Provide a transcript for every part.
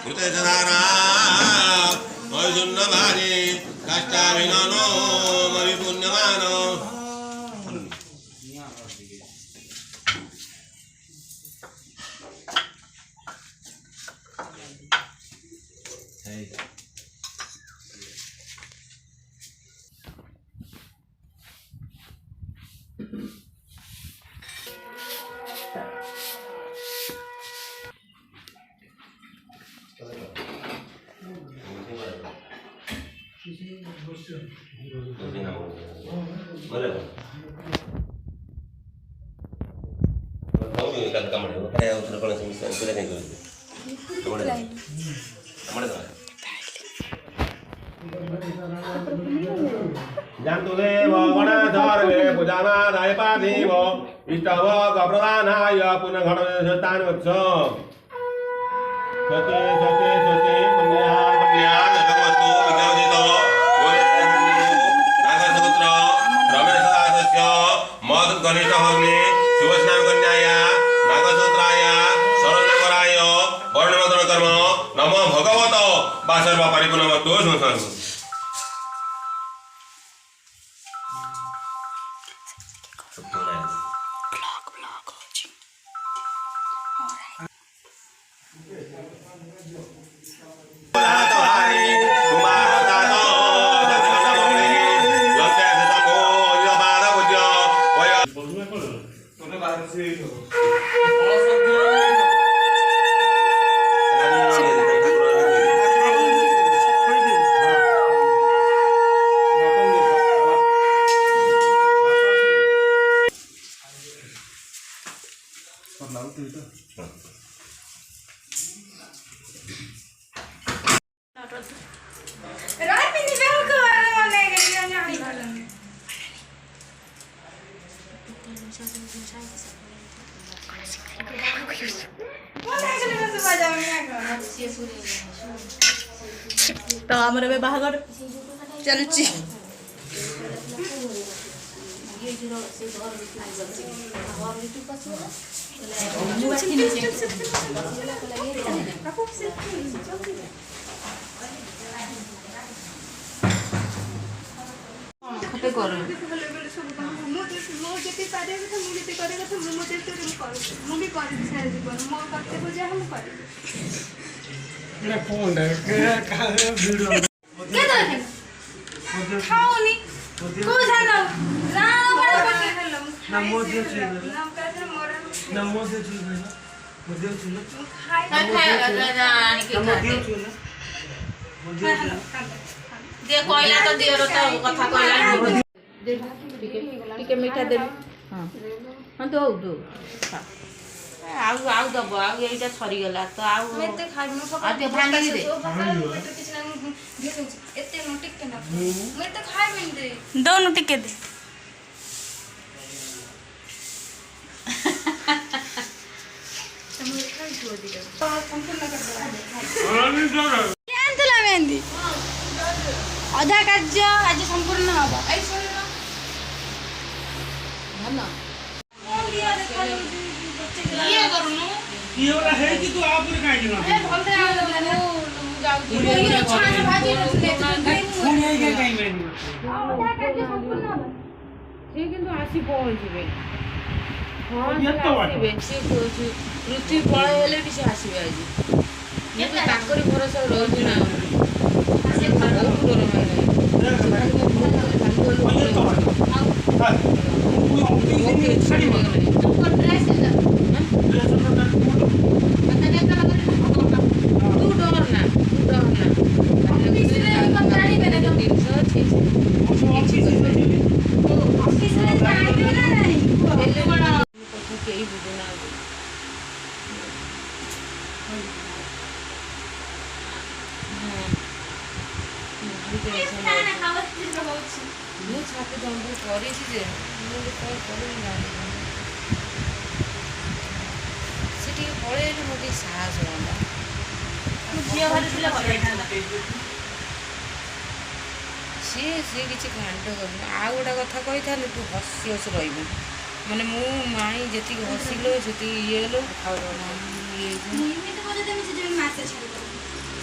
धारा शून्य भारी कष्टाभिनो मवि पुण्यमान जन्तुदेव गणधर्वे पूजानादाय पार्थिव इष्टव प्रदानाय पुनः घटस्थान वत्स सते सते सते पुण्या पुण्या जगवतु विद्यावदितो नागसपुत्र रमेश दासस्य मद घनिष्ठ भग्ने शिवस्नान कन्याया नागसूत्राय शरणगराय वर्णमोदन कर्म नमो भगवत वासर्व परिपूर्णवतु संसार तो आमर ए बाहागर चलुची मीठा देवी हाँ हाँ दो दो आउ दब आउ एटा सरीगला तो आउ एते खाइ म भांगी दे एते नोटिक के ना मैं तो खाइ बिन दे दो नोटिक के दे तुम खाइ छो दे तो संपूर्ण कर दे केन तला मेहंदी आधा कार्य आज संपूर्ण हबा आई सुन ना दिया देखा ये करूनु ये वाला है कि तू आप रे काई ना ए भलते आ जाऊ ये छान भाजी ले कोन है के काई में आधा कार्य संपूर्ण हबा से किंतु आसी पहुंचबे हां ये तो आसीबे से कोछु पृथ्वी पळे हेले भी से आसीबे आज ये तो ताकरी भरोसा रहू ना से बहुत डर सी किसी घाट कर आ गोटा कथा कही था तू हसी हस रही मैंने मु माई जी हसिल से ये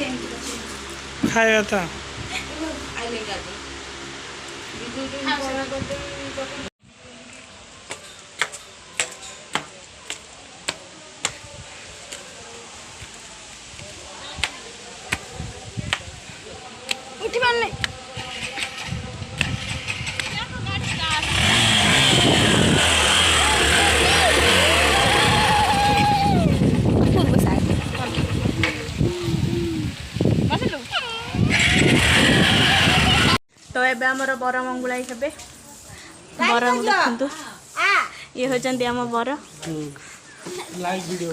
खाया था उठिबार नहीं तो एबे हमर बर मंगुलाई हेबे बर देखंतु ये होचंदी हम बर लाइव वीडियो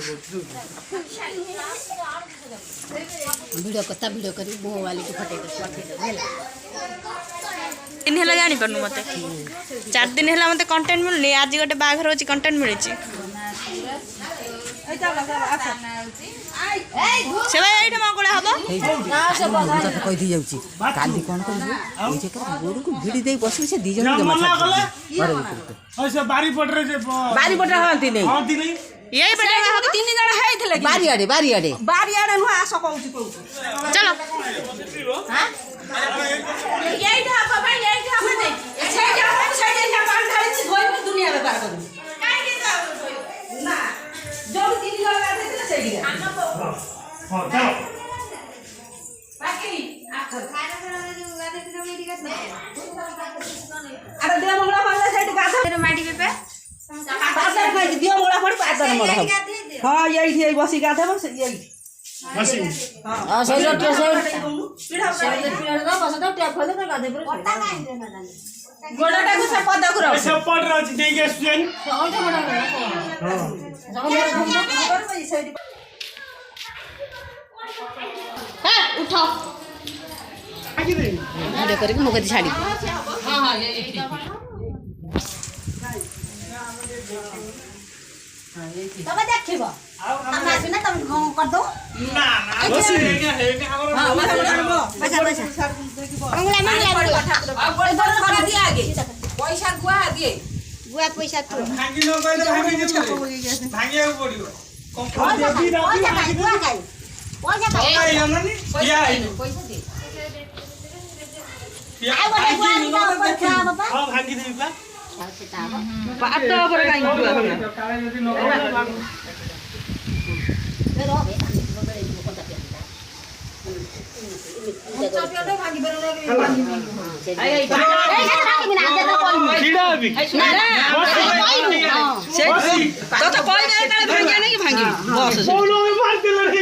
वीडियो करी बोह वाली के फटे दिन है जानी पारनु मते 4 दिन है मते कंटेंट मिलनी आज गोटे बाघर होची कंटेंट मिली से भाई एठे मंगुला हबो कहि दी जाउची काली कोन करबो ए जे कर गोरु को भिडी देई बसि से दी जन जमा ऐसे बारी पटरे जे बारी पटरा हंती नै यही बटे हबो 3 जण हेइथिले बारी आडे नु आस कहउची चलो हां यही हबो भाई यही हबो नै से जे पान ढाली छी धोई में दुनिया में पार करू काई के ना जो 3 जण गाथेथिले से गिरा हां चलो बाकी आखर अरे दे मंगला वाला साइड गाथा माटी पे पादर में दियो मंगला पड़ पादर में हां यही बसी गाथा बस यही बसी हां सही रोटी से पीढ़ा दा बस दा टैप खोले कर गाधे पर गोडाटा को से पद को ऐसे पड़ रहा छी देई के स्टूडेंट हां उठो आगे दे वीडियो करके मुगती छाड़ी हां हां ये तब देखिबो हम आसिना तब कर दो ना बसी हे हमर हां पैसा कर दिया आगे पैसा गुआ दिए गुआ पैसा तो भांगी न गइले भांगी जे भांगी पड़ियो पैसा ए हमनी या पैसा दे हां भांगी देबी बा पाट पर काई गुआ काले जदी न कीड़ा अभी तो कोई नहीं काले भांगे नहीं कि भांगे बस बोलो में मार के लड़के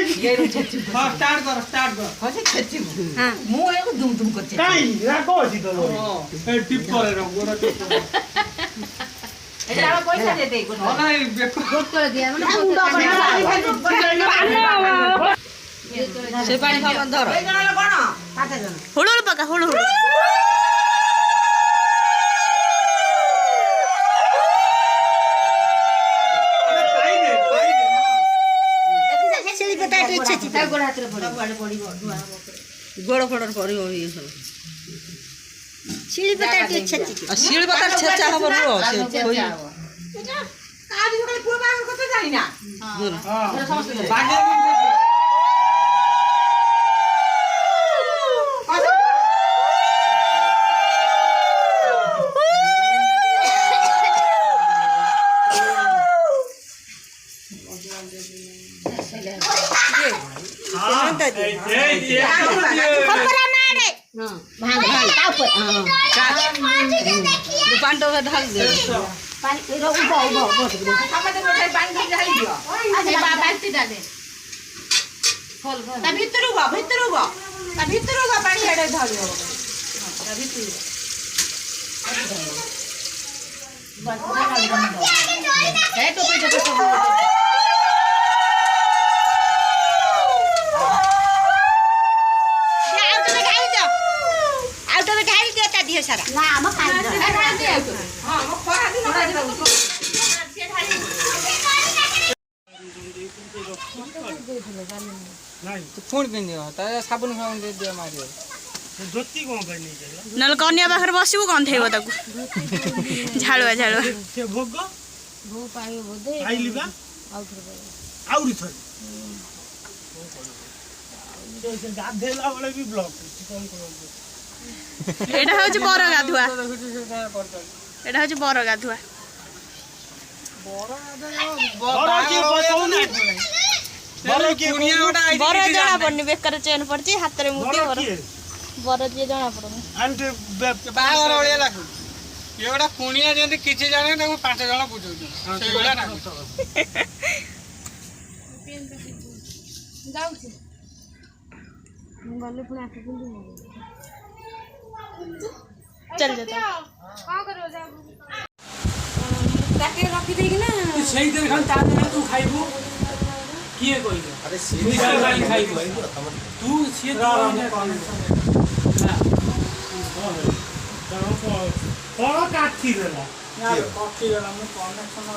हां स्टार्ट कर हसे छच्ची हां मुंह एक दुम करछे काई राखो छी तो ए टिप करे रो गोरा टिप एटा पैसा दे दे ना बेको गोट कर दिया माने से पानी खावन धर ए जणा कोन काटे जण हुळुळ पका हुळुळ गोड़ फोड़ पड़ी हो ये सब शिली पता छच्ची शिली पता छच्चा खबर रो से कोई कादी को पूरा बाहर को तो जानी ना हां समझ बागे पानी तो ढाल दे पानी रो उबा बस दे समझ में पानी ढाल दियो अच्छा बाल्टी डाल दे खोल ता भीतर पानी हेडे ढाल दियो ता भीतर है तो पे जो सारा ना हम खाई दे हां हम खरा दिन नहीं तो फोन पे नहीं होता है साबुन खाऊं दे दिया मारियो दोती कोन पे नहीं गेला नल कन्या बाहर बसिबु कोन थेबो ताकू झाळुआ से भोग पाई बोदे आइली बा आउरी थई ଗାଧେଇଲା ବେଳେ ବି ବ୍ଲକ୍ କଣ କରନ୍ତୁ ଏଇଟା ହଉଛି ବର ଗାଧୁଆ ଦେଖୁଛୁ ସେଟା କରିଦେଲି ଏଇଟା ହଉଛି ବର ଗାଧୁଆ ବର ଜଣା ପଡୁନି ବେକରେ ଚେନ୍ ପଡିଛି ହାତରେ ମୁଦି ବର ଯିଏ ଜଣା ପଡୁନି ବାହାଘର ଭଳିଆ ଲାଗୁଛି ଇଏ ଗୋଟେ କୁଣିଆ ଯେମିତି କିଛି ଜାଣେ ତାକୁ 5 ଜଣ ବୁଝଉଛନ୍ତି ସେଇଭଳିଆ ଲାଗୁଛି ଯାଉଛି ଗଲେ ପୁଣି ଆସିକି ଚାଲ ଯା କଣ କରିବ ଯା ତାକେ ରଖିଦେଇକି ନା ସେଇଥିରେ ଖାଲି ତା ଦେହରେ ତୁ ଖାଇବୁ କିଏ କହିବ ଆରେ ଖାଇବୁ ତୁ ସିଏ କଣ କାଠି ଦେଲା କଠି ଦେଲା ମୁଁ କନେକ୍ସନ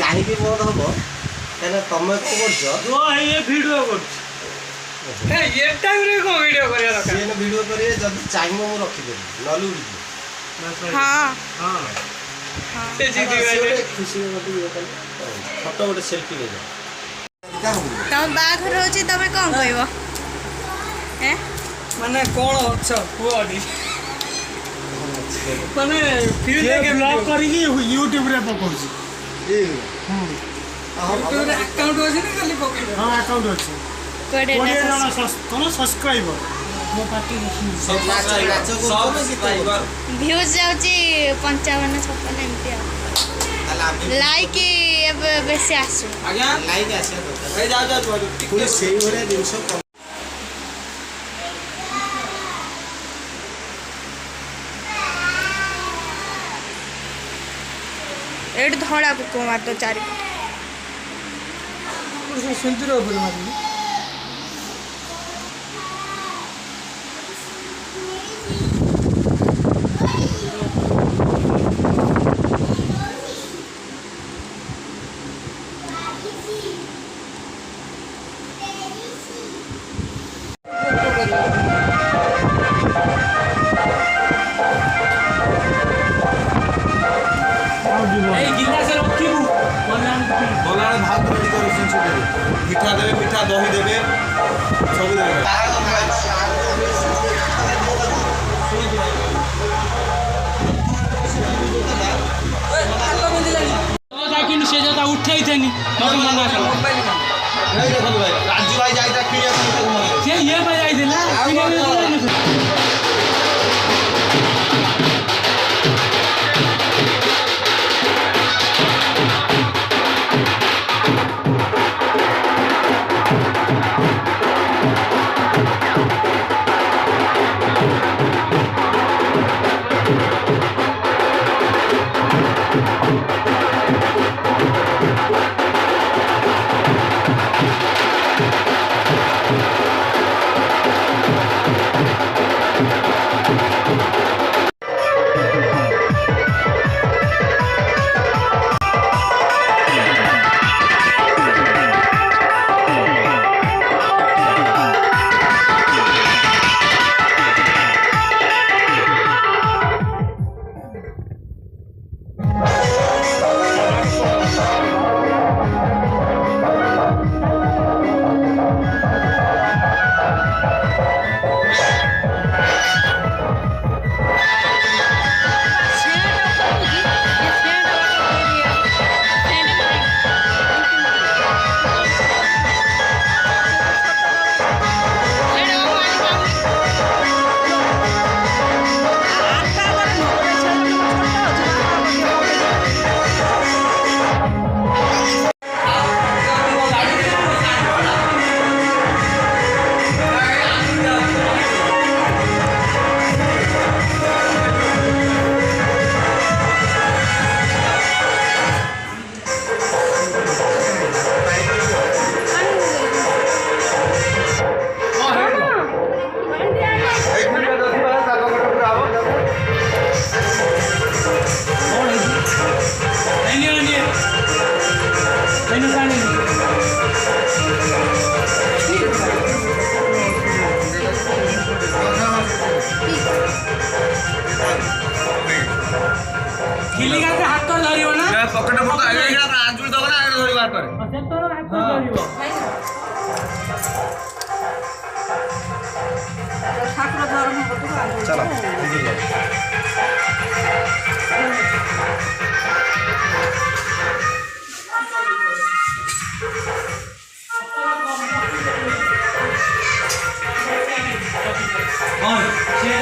କାହିଁକି ବନ୍ଦ ହବ କାହିଁକିନା ତମେ କରୁଛ ଭିଡିଓ କରୁଛି ଏଟା ଭିଡିଓ କରିବା ଦରକାର ସିଏ ଭିଡିଓ କରିବେ ଯଦି ଚାହିଁବ ମୁଁ ରଖିଦେବି ନହେଲେ ଉଡ଼ିଯିବ ହଁ ସେ ଖୁସି ଫଟୋ ଗୋଟେ ସେଲ୍ଫି ନେଇଯାଅ ତମ ବାହାଘର ହଉଛି ତମେ କଣ କହିବ ମାନେ କଣ ଅଛ କୁହନି ମାନେ ବ୍ଲଗ୍ କରିକି ୟୁଟ୍ୟୁବରେ ପକଉଛି ୟୁଟ୍ୟୁବରେ ଆକାଉଣ୍ଟ ଅଛି ନା ଖାଲି ପକେଇବ ହଁ ଆକାଉଣ୍ଟ ଅଛି 20 ଜଣ କଣ ସବସ୍କ୍ରାଇବର ମୋ ପାଟି ଭ୍ୟୁଜ୍ ଯାଉଛି 55-56 ଏମିତି ଆଉ ଲାଇକ୍ ଏବେ ବେଶୀ ଆସୁ ଆଜ୍ଞା ଲାଇକ୍ ଆସିବା ଦରକାର ଏଇ ଯାଉ ପୁଣି ସେଇଭଳିଆ ଜିନିଷ ଏଇଠି ଧଳା କୁକୁର ମାରିଦ ଚାରିପଟେ ସିନ୍ଦୁର ଉପରେ ମାରିବି ଏଇ ଗିଲାସରେ ରଖିବୁ ଗଲାବେଳେ ଭାତ ରେଡ଼ି କରି ମିଠା ଦେବେ ମିଠା ଦହି ଦେବେ ସବୁ ଦେବେ କିନ୍ତୁ ସେ ଯୋଉଟା ଉଠେଇଥେନି ମତେ ମନା କଲା ଦେଖନ୍ତୁ ଭାଇ ରାଜୁ ଭାଇ ଯାଇଥିଲା କିଣିବାକୁ ସେ ଇଏ ପାଇଁ ଯାଇଥିଲା କରେ ଠାକୁର ଧର୍ମ କତୁରୁ ଚାଲ ଆଗକୁ ଦିଦି ଯାଅ। ହଁ ସେ